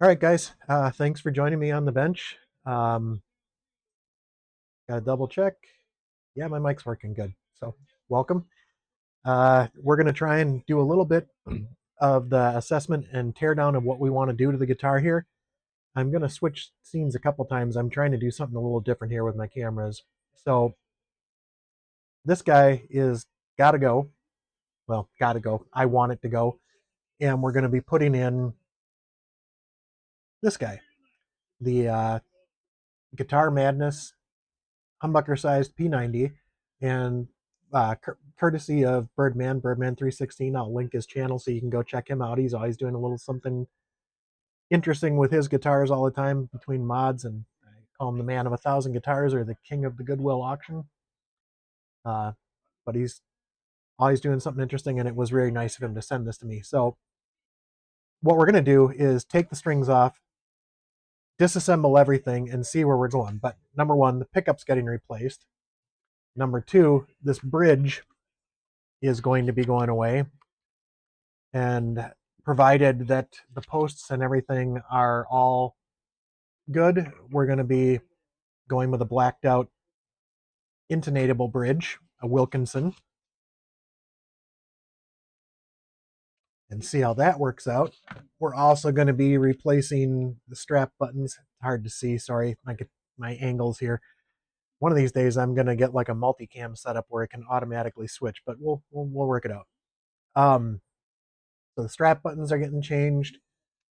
All right, guys. Thanks for joining me on the bench. Got to double check. Yeah, my mic's working good. So, welcome. We're going to try and do a little bit of the assessment and teardown of what we want to do to the guitar here. I'm going to switch scenes a couple times. I'm trying to do something a little different here with my cameras. So, this guy is got to go. Well, got to go. I want it to go. And we're going to be putting in this guy, the Guitar Madness humbucker sized P90, and courtesy of Birdman 316. I'll link his channel so you can go check him out. He's always doing a little something interesting with his guitars all the time between mods, and I call him the man of 1,000 guitars or the king of the Goodwill auction. But he's always doing something interesting, and it was really nice of him to send this to me. So what we're going to do is take the strings off, disassemble everything, and see where we're going. But number one, the pickup's getting replaced. Number two, this bridge is going to be going away. And provided that the posts and everything are all good, we're going to be going with a blacked out intonatable bridge, a Wilkinson, and see how that works out. We're also going to be replacing the strap buttons. Hard to see, sorry, my angles here. One of these days I'm going to get like a multicam setup where it can automatically switch, but we'll work it out. So the strap buttons are getting changed.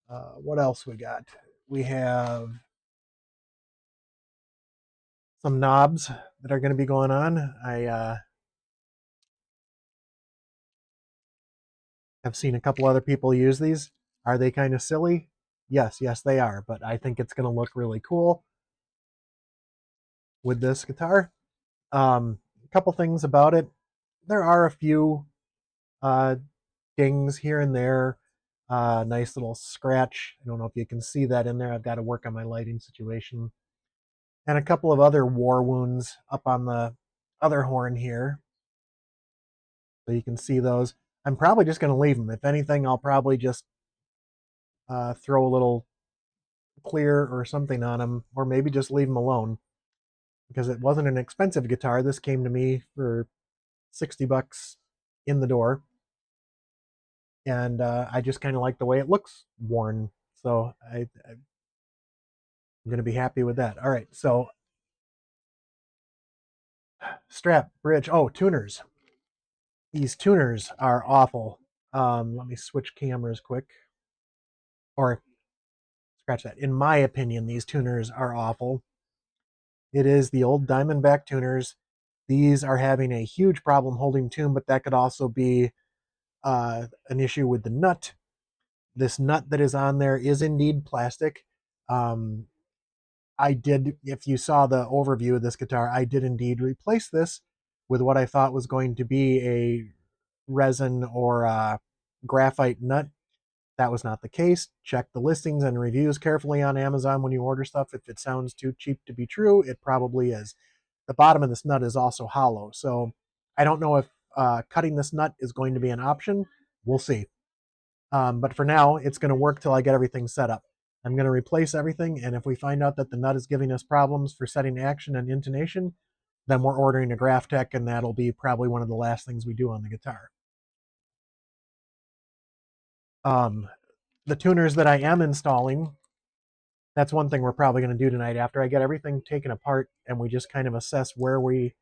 What else we got? We have some knobs that are going to be going on. I have seen a couple other people use these. Are they kind of silly? Yes, they are. But I think it's going to look really cool with this guitar. A couple things about it. There are a few uh, dings here and there. Nice little scratch. I don't know if you can see that in there. I've got to work on my lighting situation. And a couple of other war wounds up on the other horn here. So you can see those. I'm probably just going to leave them. If anything, I'll probably just throw a little clear or something on them, or maybe just leave them alone because it wasn't an expensive guitar. This came to me for $60 in the door, and I just kind of like the way it looks worn. So I'm going to be happy with that. All right, so strap, bridge. Oh, tuners. These tuners are awful. Let me switch cameras quick. Or scratch that. In my opinion, these tuners are awful. It is the old Diamondback tuners. These are having a huge problem holding tune, but that could also be an issue with the nut. This nut that is on there is indeed plastic. Um, I did, if you saw the overview of this guitar, I did indeed replace this with what I thought was going to be a resin or graphite nut. That was not the case. Check the listings and reviews carefully on Amazon when you order stuff. If it sounds too cheap to be true, it probably is. The bottom of this nut is also hollow. So I don't know if cutting this nut is going to be an option. We'll see. But for now, it's going to work till I get everything set up. I'm going to replace everything, and if we find out that the nut is giving us problems for setting action and intonation, then we're ordering a Graph Tech, and that'll be probably one of the last things we do on the guitar. Um, the tuners that I am installing, that's one thing we're probably going to do tonight after I get everything taken apart and we just kind of assess where we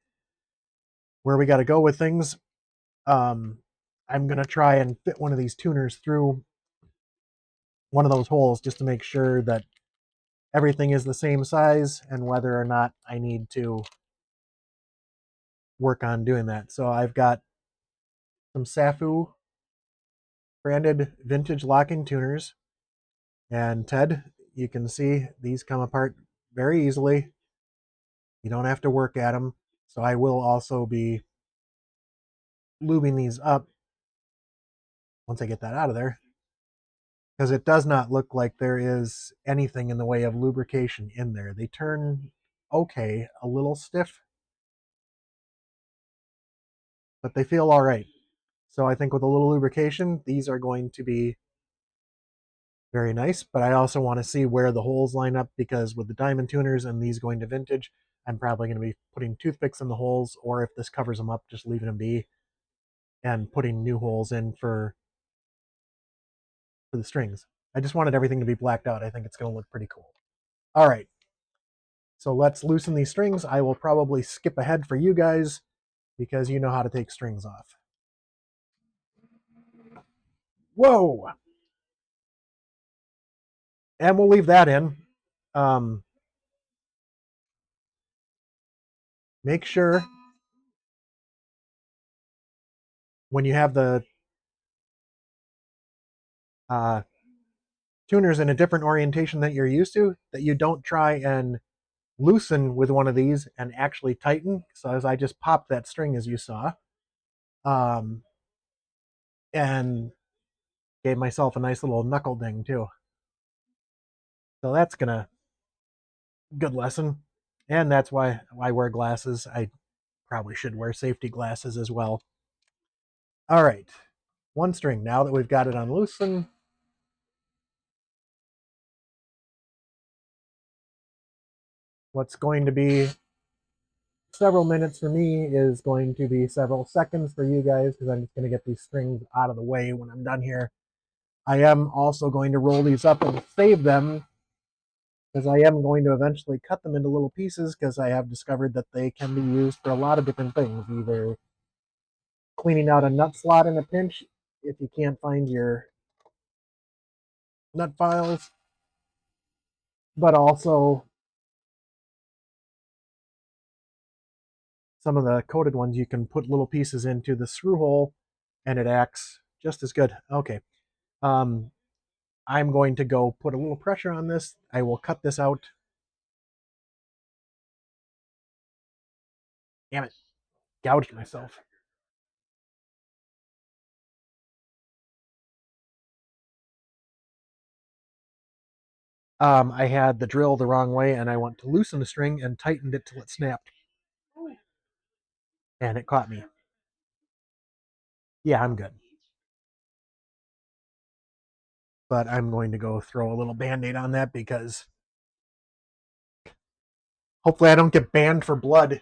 got to go with things. I'm going to try and fit one of these tuners through one of those holes just to make sure that everything is the same size and whether or not I need to work on doing that. So I've got some Safu branded vintage locking tuners. And Ted, you can see these come apart very easily. You don't have to work at them. So I will also be lubing these up once I get that out of there, because it does not look like there is anything in the way of lubrication in there. They turn okay, a little stiff, but they feel all right. So I think with a little lubrication, these are going to be Very nice, but I also want to see where the holes line up because with the diamond tuners and these going to vintage, I'm probably going to be putting toothpicks in the holes, or if this covers them up, just leaving them be and putting new holes in for the strings. I just wanted everything to be blacked out. I think it's going to look pretty cool. All right, so let's loosen these strings. I will probably skip ahead for you guys because you know how to take strings off. Whoa! And we'll leave that in. Um, make sure when you have the uh, tuners in a different orientation that you're used to, that you don't try and loosen with one of these and actually tighten. So as I just popped that string, as you saw, um, and gave myself a nice little knuckle ding too. So that's gonna good lesson, and that's why I wear glasses. I probably should wear safety glasses as well. All right, one string. Now that we've got it unloosened, what's going to be several minutes for me is going to be several seconds for you guys because I'm just going to get these strings out of the way when I'm done here. I am also going to roll these up and save them because I am going to eventually cut them into little pieces because I have discovered that they can be used for a lot of different things, either cleaning out a nut slot in a pinch if you can't find your nut files, but also some of the coated ones you can put little pieces into the screw hole and it acts just as good. Okay. Um, I'm going to go put a little pressure on this. I will cut this out. Damn it. Gouged myself. I had the drill the wrong way and I went to loosen the string and tightened it till it snapped. And it caught me. Yeah, I'm good. But I'm going to go throw a little band-aid on that because hopefully I don't get banned for blood.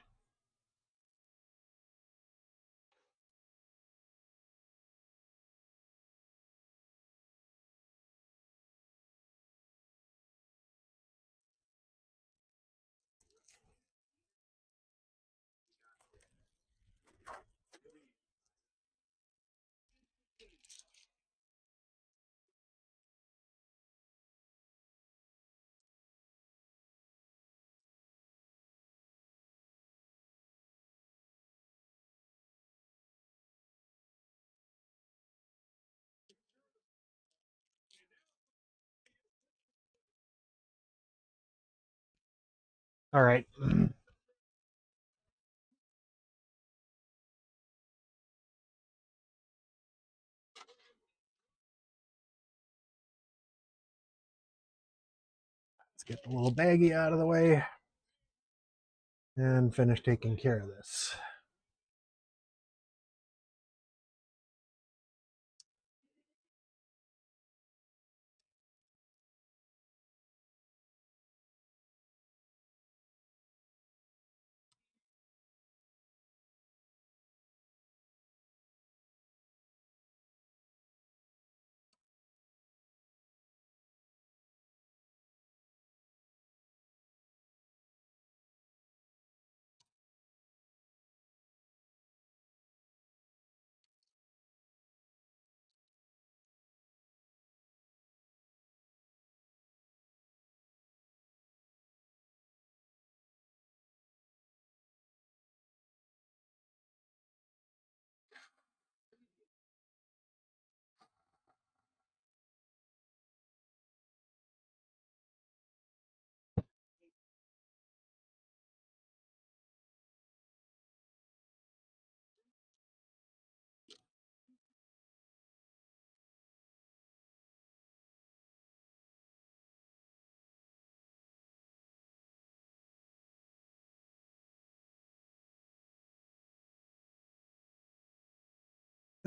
All right. Let's get the little baggie out of the way and finish taking care of this.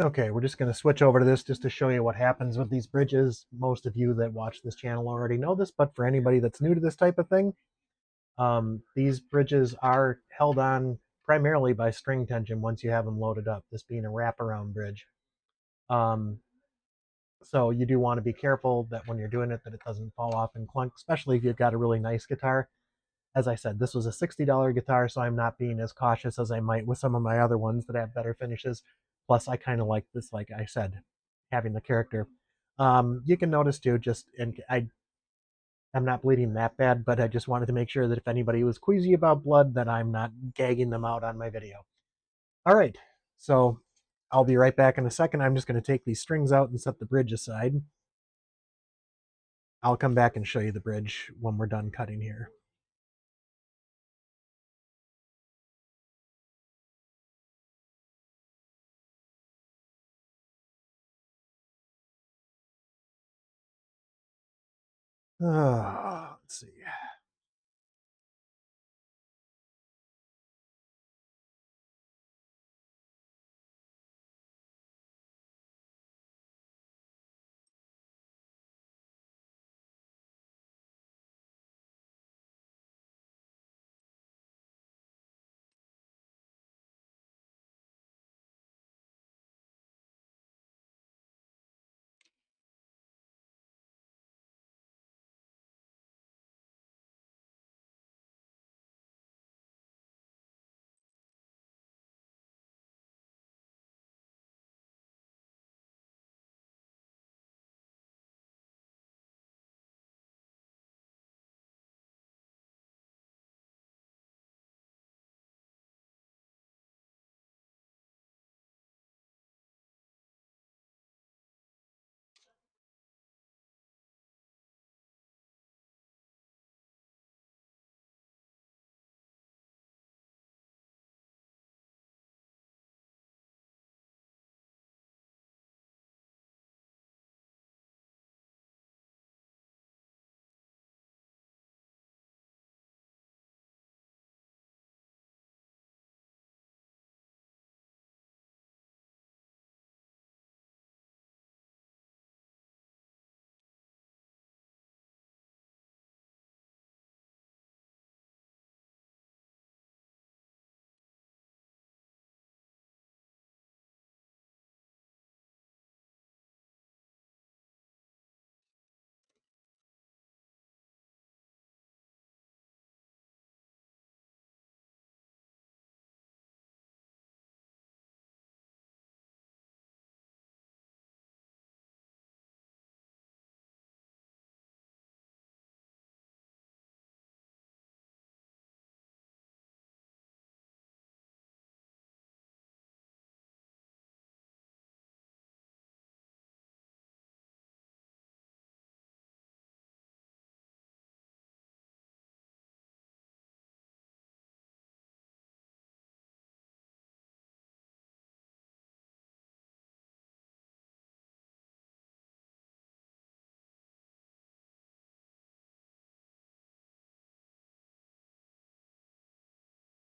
Okay, we're just going to switch over to this just to show you what happens with these bridges. Most of you that watch this channel already know this, but for anybody that's new to this type of thing, these bridges are held on primarily by string tension once you have them loaded up, this being a wraparound bridge. So you do want to be careful that when you're doing it that it doesn't fall off and clunk, especially if you've got a really nice guitar. As I said, this was a $60 guitar, so I'm not being as cautious as I might with some of my other ones that have better finishes. Plus, I kind of like this, like I said, having the character. You can notice too, I'm not bleeding that bad, but I just wanted to make sure that if anybody was queasy about blood, that I'm not gagging them out on my video. All right, so I'll be right back in a second. I'm just going to take these strings out and set the bridge aside. I'll come back and show you the bridge when we're done cutting here. Let's see.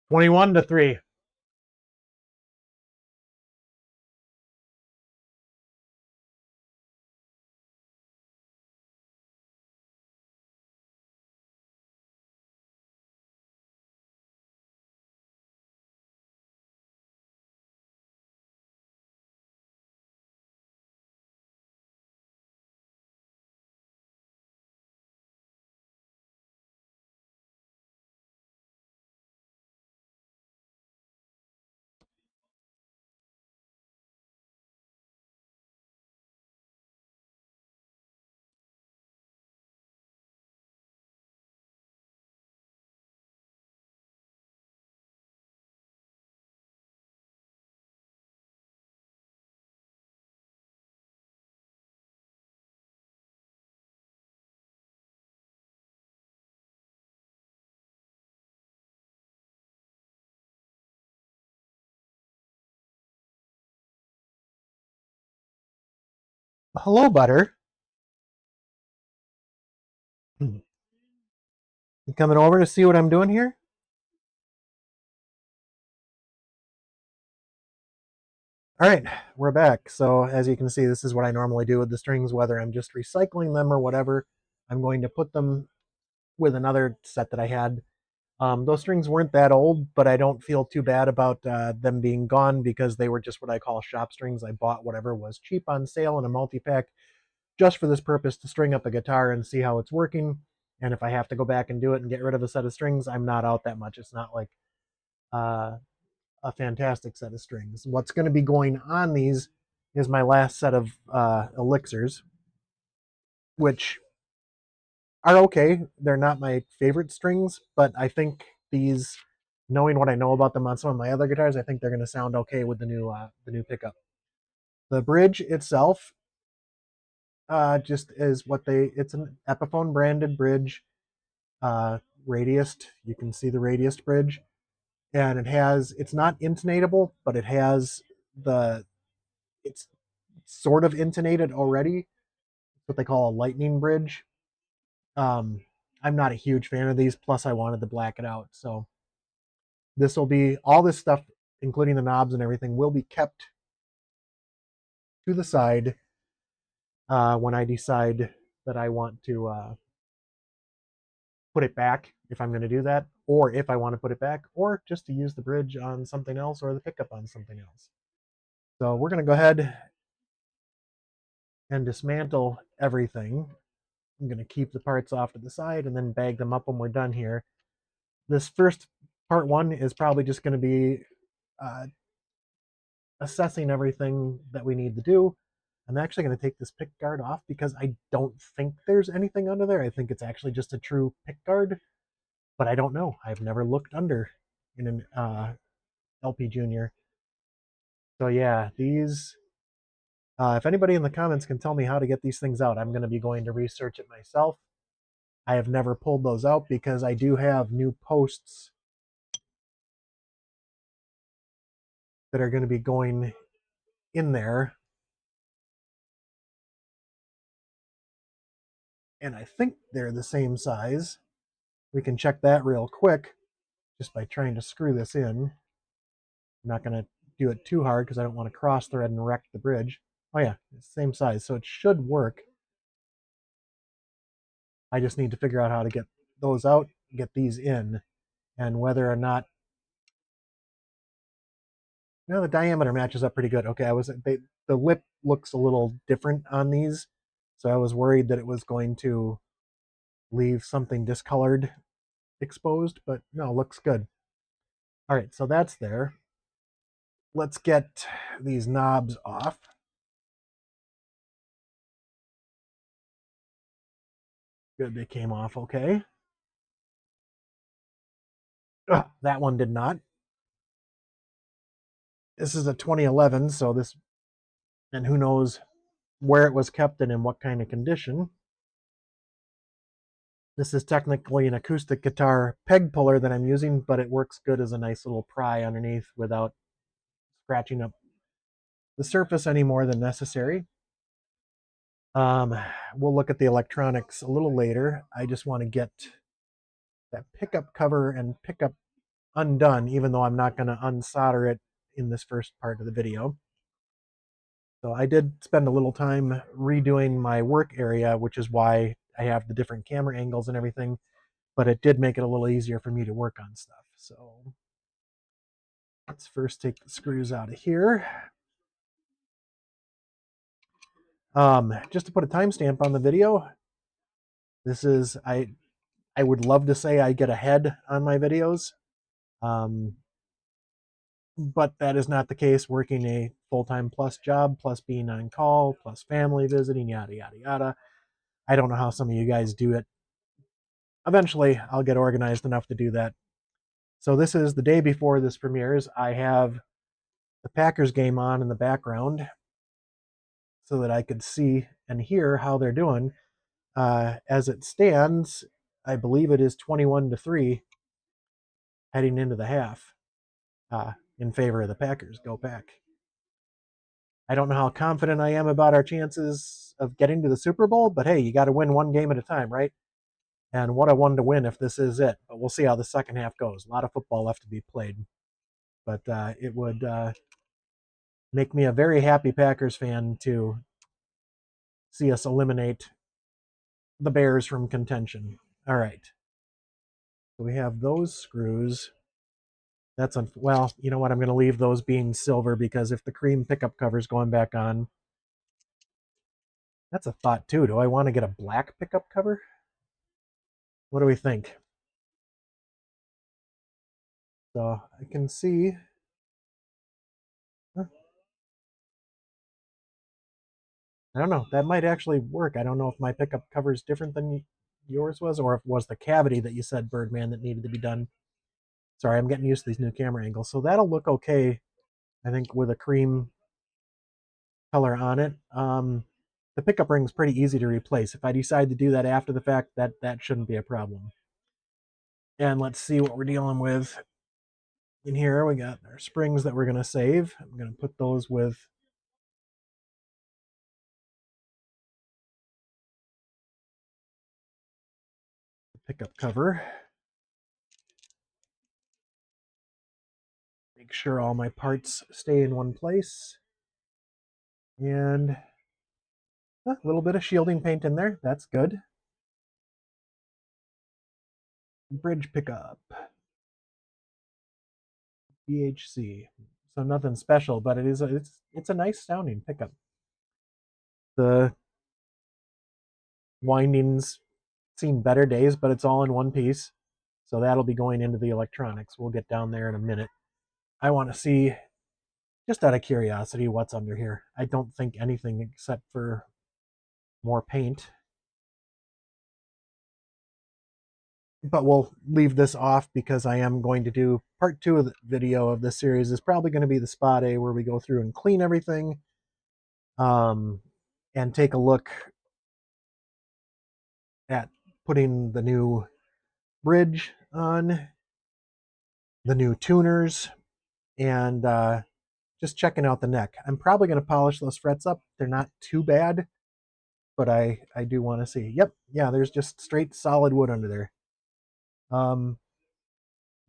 Twenty-one to 3. Hello, Butter. You coming over to see what I'm doing here? All right, we're back. So as you can see, this is what I normally do with the strings, whether I'm just recycling them or whatever. I'm going to put them with another set that I had. Those strings weren't that old, but I don't feel too bad about them being gone because they were just what I call shop strings. I bought whatever was cheap on sale in a multi-pack just for this purpose, to string up a guitar and see how it's working. And if I have to go back and do it and get rid of a set of strings, I'm not out that much. It's not like uh, a fantastic set of strings. What's going to be going on these is my last set of elixirs, which are okay. They're not my favorite strings, but I think these, knowing what I know about them on some of my other guitars, I think they're going to sound okay with the new pickup. The bridge itself just is what it's an Epiphone branded bridge, radiused. You can see the radiused bridge, and it's not intonatable, but it's sort of intonated already. It's what they call a lightning bridge. Um, I'm not a huge fan of these. Plus, I wanted to black it out, so this will be all this stuff, including the knobs and everything, will be kept to the side when I decide that I want to put it back, if I'm going to do that, or if I want to put it back, or just to use the bridge on something else or the pickup on something else. So we're going to go ahead and dismantle everything. I'm going to keep the parts off to the side and then bag them up when we're done here. This first part one is probably just going to be uh, assessing everything that we need to do. I'm actually going to take this pick guard off because I don't think there's anything under there. I think it's actually just a true pick guard, but I don't know. I've never looked under in an LP Junior. So yeah, these. If anybody in the comments can tell me how to get these things out, I'm going to be going to research it myself. I have never pulled those out because I do have new posts that are going to be going in there. And I think they're the same size. We can check that real quick just by trying to screw this in. I'm not going to do it too hard because I don't want to cross thread and wreck the bridge. Oh yeah, it's the same size, so it should work. I just need to figure out how to get those out, get these in, and whether or not the diameter matches up pretty good. Okay, the lip looks a little different on these, so I was worried that it was going to leave something discolored exposed, but no, looks good. All right, so that's there. Let's get these knobs off. Good, they came off okay. Ugh, that one did not. This is a 2011, so this, and who knows where it was kept and in what kind of condition. This is technically an acoustic guitar peg puller that I'm using, but it works good as a nice little pry underneath without scratching up the surface any more than necessary. We'll look at the electronics a little later. I just want to get that pickup cover and pickup undone, even though I'm not going to unsolder it in this first part of the video. So I did spend a little time redoing my work area, which is why I have the different camera angles and everything, but it did make it a little easier for me to work on stuff. So let's first take the screws out of here. Just to put a timestamp on the video, this is, I would love to say I get ahead on my videos, but that is not the case. Working a full-time plus job, plus being on call, plus family visiting, yada, yada, yada. I don't know how some of you guys do it. Eventually, I'll get organized enough to do that. So this is the day before this premieres. I have the Packers game on in the background so that I could see and hear how they're doing. As it stands, I believe it is 21-3 heading into the half in favor of the Packers. Go Pack. I don't know how confident I am about our chances of getting to the Super Bowl, but hey, you got to win one game at a time, right? And what a one to win if this is it. But we'll see how the second half goes. A lot of football left to be played. But it would make me a very happy Packers fan to see us eliminate the Bears from contention. All right. So we have those screws. That's well, you know what? I'm going to leave those being silver because if the cream pickup cover's going back on, that's a thought too. Do I want to get a black pickup cover? What do we think? So I can see. I don't know. That might actually work. I don't know if my pickup cover is different than yours was, or if it was the cavity that you said, Birdman, that needed to be done. Sorry, I'm getting used to these new camera angles. So that'll look okay, I think, with a cream color on it. The pickup ring is pretty easy to replace. If I decide to do that after the fact, that shouldn't be a problem. And let's see what we're dealing with. In here, we got our springs that we're going to save. I'm going to put those with the pickup cover. Make sure all my parts stay in one place. And a little bit of shielding paint in there. That's good. Bridge pickup. BHC. So nothing special, but it's a nice sounding pickup. The windings seen better days, but it's all in one piece. So that'll be going into the electronics. We'll get down there in a minute. I want to see, just out of curiosity, what's under here. I don't think anything except for more paint. But we'll leave this off because I am going to do part 2 of the video of this series. Is probably going to be the spot A where we go through and clean everything, and take a look at putting the new bridge on, the new tuners, and just checking out the neck. I'm probably going to polish those frets up. They're not too bad, but I do want to see. Yep, yeah, there's just straight solid wood under there.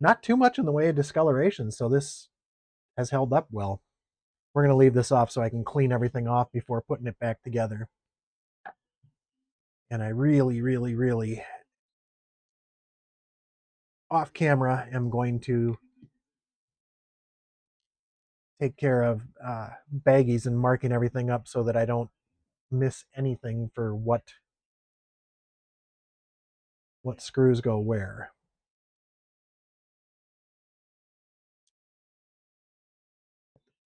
Not too much in the way of discoloration, so this has held up well. We're going to leave this off so I can clean everything off before putting it back together. And I really, really, really, off camera, am going to take care of baggies and marking everything up so that I don't miss anything for what screws go where.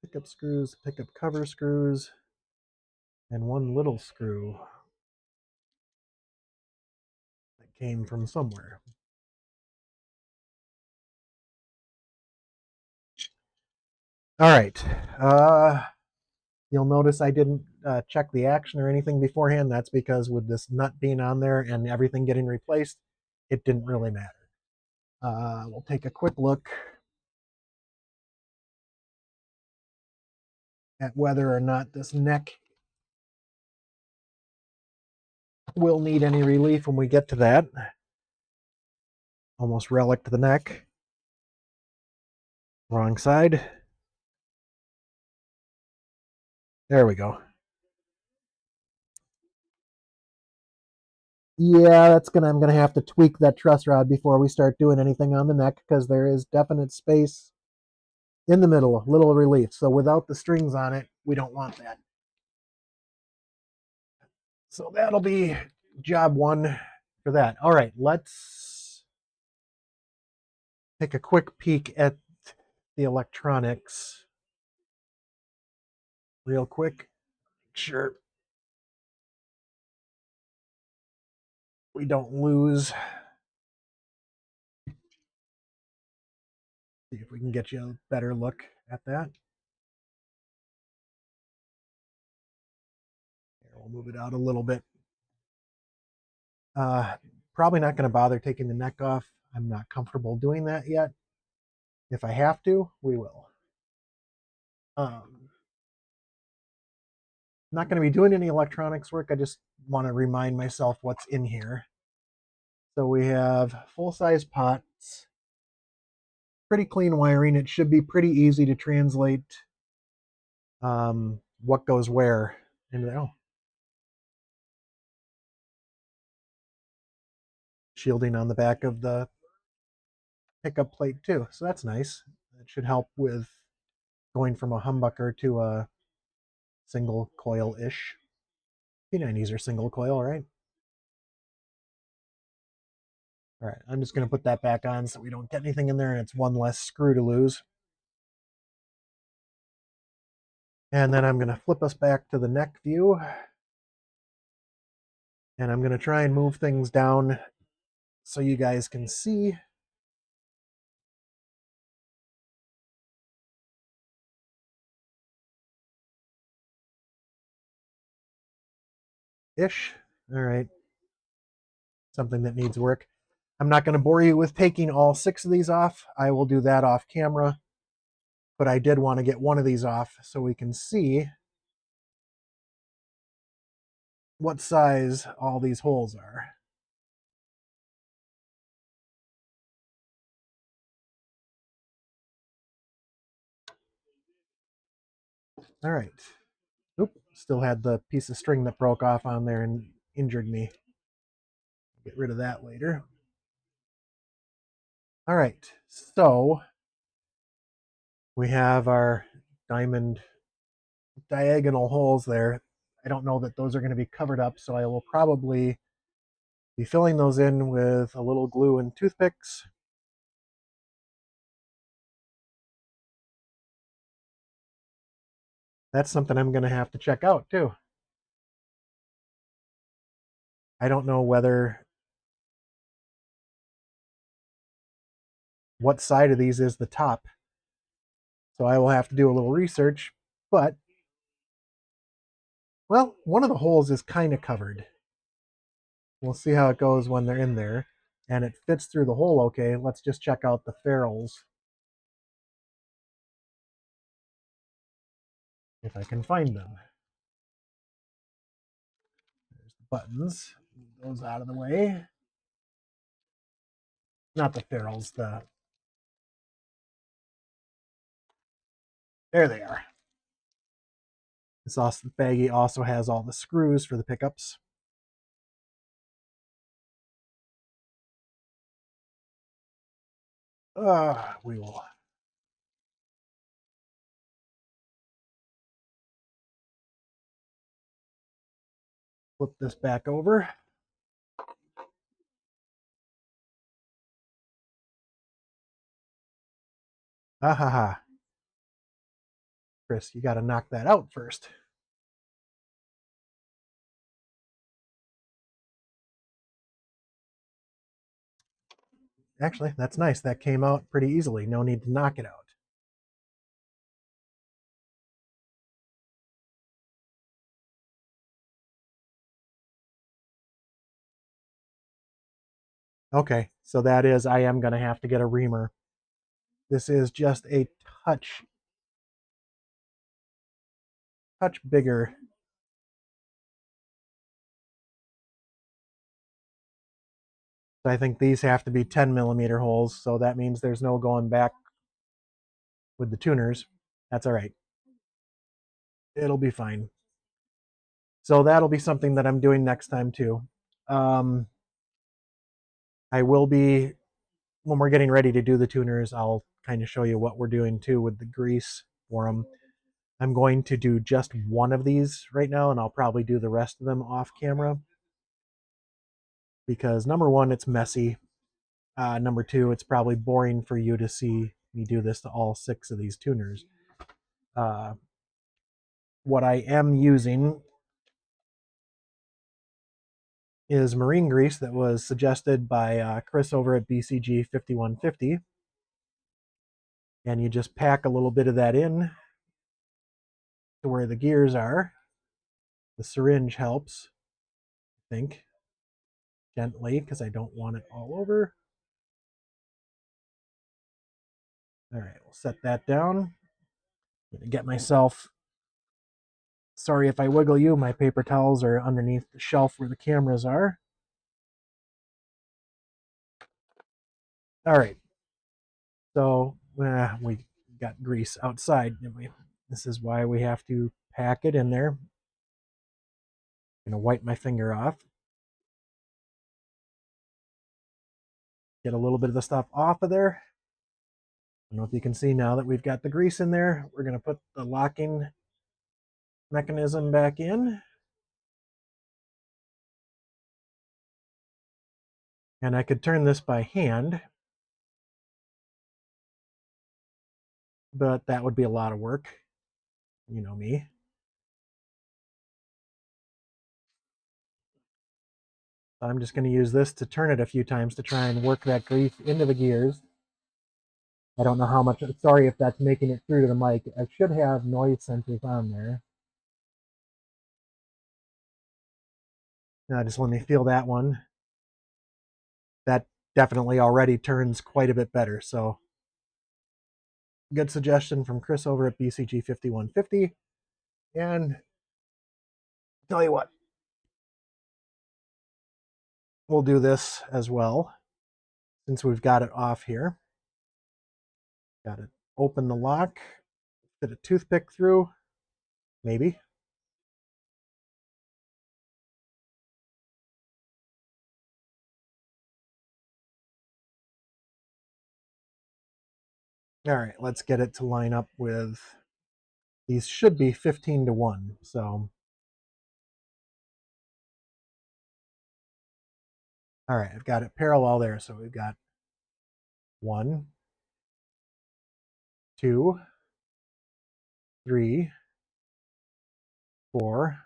Pickup screws, pickup cover screws, and one little screw that came from somewhere. All right. You'll notice I didn't check the action or anything beforehand. That's because with this nut being on there and everything getting replaced, it didn't really matter. We'll take a quick look at whether or not this neck will need any relief when we get to that. Almost relic to the neck. Wrong side. There we go. Yeah, I'm gonna have to tweak that truss rod before we start doing anything on the neck because there is definite space in the middle, little relief. So without the strings on it, we don't want that. So that'll be job 1 for that. All right, let's take a quick peek at the electronics real quick. Sure we don't lose. See if we can get you a better look at that. Here, we'll move it out a little bit. Probably not going to bother taking the neck off. I'm not comfortable doing that yet. If I have to, we will. I'm not going to be doing any electronics work. I just want to remind myself what's in here. So we have full-size pots, pretty clean wiring. It should be pretty easy to translate what goes where into there. Oh, shielding on the back of the pickup plate too, so that's nice. That should help with going from a humbucker to a single coil-ish. P90s are single coil, right? All right, I'm just going to put that back on so we don't get anything in there and it's one less screw to lose. And then I'm going to flip us back to the neck view. And I'm going to try and move things down so you guys can see. Ish. All right. Something that needs work. I'm not going to bore you with taking all 6 of these off. I will do that off camera. But I did want to get one of these off so we can see what size all these holes are. All right. Oop, still had the piece of string that broke off on there and injured me. Get rid of that later. All right, so we have our diamond diagonal holes there. I don't know that those are going to be covered up, so I will probably be filling those in with a little glue and toothpicks. That's something I'm going to have to check out too. I don't know what side of these is the top, so I will have to do a little research, but well, one of the holes is kind of covered. We'll see how it goes when they're in there, and it fits through the hole okay. Let's just check out the ferrules if I can find them. There's the buttons. Move those out of the way. Not the ferrules, there they are. This baggie also has all the screws for the pickups. We will flip this back over. Ah ha ha. Chris, you got to knock that out first. Actually, that's nice. That came out pretty easily. No need to knock it out. Okay, so that is, I am going to have to get a reamer. This is just a touch bigger. I think these have to be 10 millimeter holes, so that means there's no going back with the tuners. That's all right. It'll be fine. So that'll be something that I'm doing next time too. I will be, when we're getting ready to do the tuners, I'll kind of show you what we're doing too with the grease for them. I'm going to do just one of these right now, and I'll probably do the rest of them off camera. Because number one, it's messy. Number two, it's probably boring for you to see me do this to all 6 of these tuners. What I am using is marine grease that was suggested by Chris over at BCG 5150. And you just pack a little bit of that in to where the gears are. The syringe helps, I think, gently, because I don't want it all over. All right, we'll set that down. I'm going to get myself, sorry if I wiggle you, my paper towels are underneath the shelf where the cameras are. All right, so we got grease outside, didn't we? This is why we have to pack it in there. I'm going to wipe my finger off. Get a little bit of the stuff off of there. I don't know if you can see now that we've got the grease in there. We're going to put the locking mechanism back in. And I could turn this by hand, but that would be a lot of work. You know me. I'm just going to use this to turn it a few times to try and work that grease into the gears. I don't know how much, sorry if that's making it through to the mic. I should have noise sensors on there. Now just let me feel that one. That definitely already turns quite a bit better. So good suggestion from Chris over at BCG 5150. And I'll tell you what, we'll do this as well since we've got it off here. Got to open the lock, fit a toothpick through, maybe. All right, let's get it to line up with, these should be 15 to 1. So, all right, I've got it parallel there. So we've got 1, 2, 3, 4,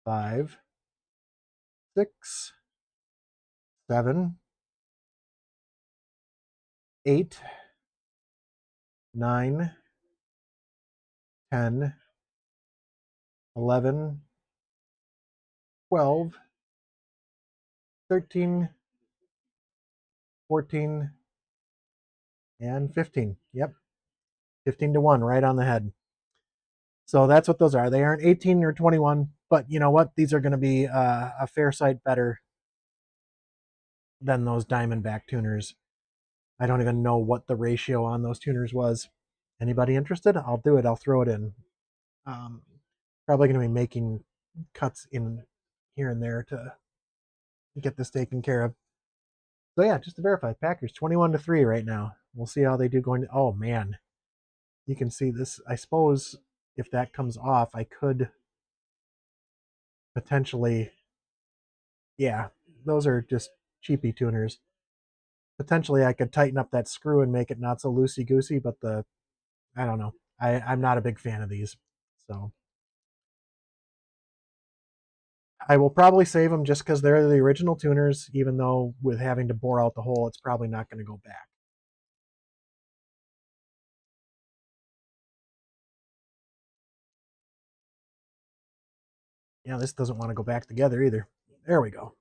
5, 6, 7, 8, 9, 10, 11, 12, 13, 14, and 15. Yep, 15 to 1, right on the head. So that's what those are. They aren't 18 or 21, but you know what? These are going to be a fair sight better than those Diamondback tuners. I don't even know what the ratio on those tuners was. Anybody interested? I'll do it. I'll throw it in. Probably going to be making cuts in here and there to get this taken care of. So yeah, just to verify, Packers 21 to 3 right now. We'll see how they do going to, oh man. You can see this. I suppose if that comes off, I could potentially, yeah, those are just cheapy tuners. Potentially I could tighten up that screw and make it not so loosey-goosey, but I don't know. I'm not a big fan of these. So I will probably save them just because they're the original tuners, even though with having to bore out the hole, it's probably not going to go back. Yeah, this doesn't want to go back together either. There we go.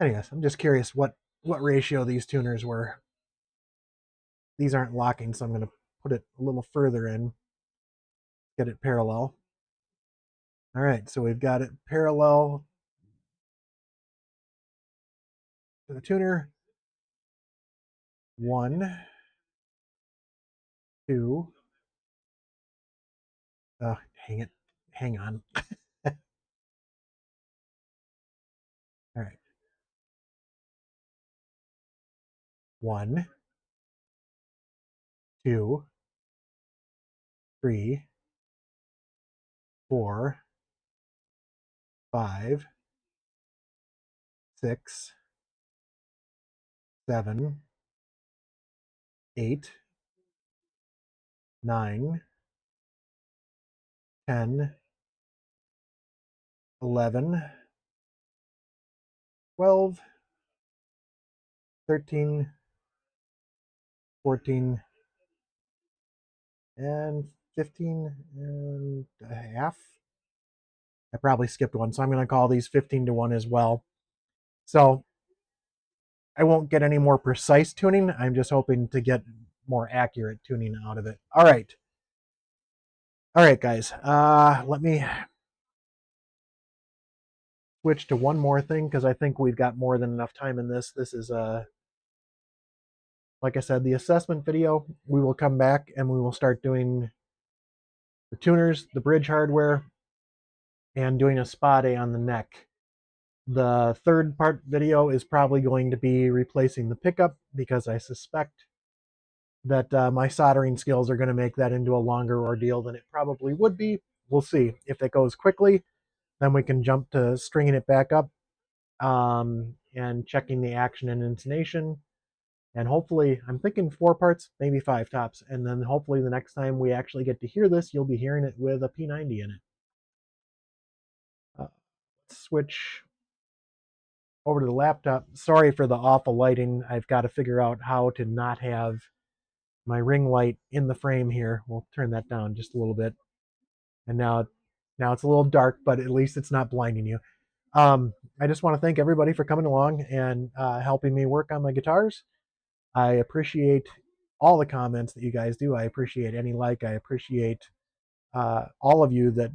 Anyways, I'm just curious what ratio these tuners were. These aren't locking, so I'm going to put it a little further in, get it parallel. All right, so we've got it parallel to the tuner. 1, 2. Hang it. Hang on. All right. 1, 2, 3, 4, 5, 6, 7, 8, 9, 10, 11, 12, 13, 14, and 15 and a half. I probably skipped one, so I'm going to call these 15 to 1 as well. So I won't get any more precise tuning. I'm just hoping to get more accurate tuning out of it. All right. All right, guys. Let me switch to one more thing because I think we've got more than enough time in this. This is like I said, the assessment video, we will come back and we will start doing the tuners, the bridge hardware, and doing a spa day on the neck. The third part video is probably going to be replacing the pickup because I suspect that my soldering skills are going to make that into a longer ordeal than it probably would be. We'll see. If that goes quickly, then we can jump to stringing it back up and checking the action and intonation. And hopefully, I'm thinking 4 parts, maybe 5 tops. And then hopefully the next time we actually get to hear this, you'll be hearing it with a P90 in it. Switch over to the laptop. Sorry for the awful lighting. I've got to figure out how to not have my ring light in the frame here. We'll turn that down just a little bit. And now it's a little dark, but at least it's not blinding you. I just want to thank everybody for coming along and helping me work on my guitars. I appreciate all the comments that you guys do. I appreciate any like. I appreciate all of you that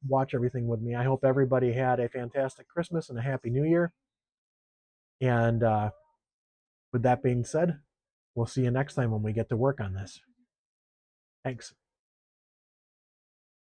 watch everything with me. I hope everybody had a fantastic Christmas and a Happy New Year. And with that being said, we'll see you next time when we get to work on this. Thanks.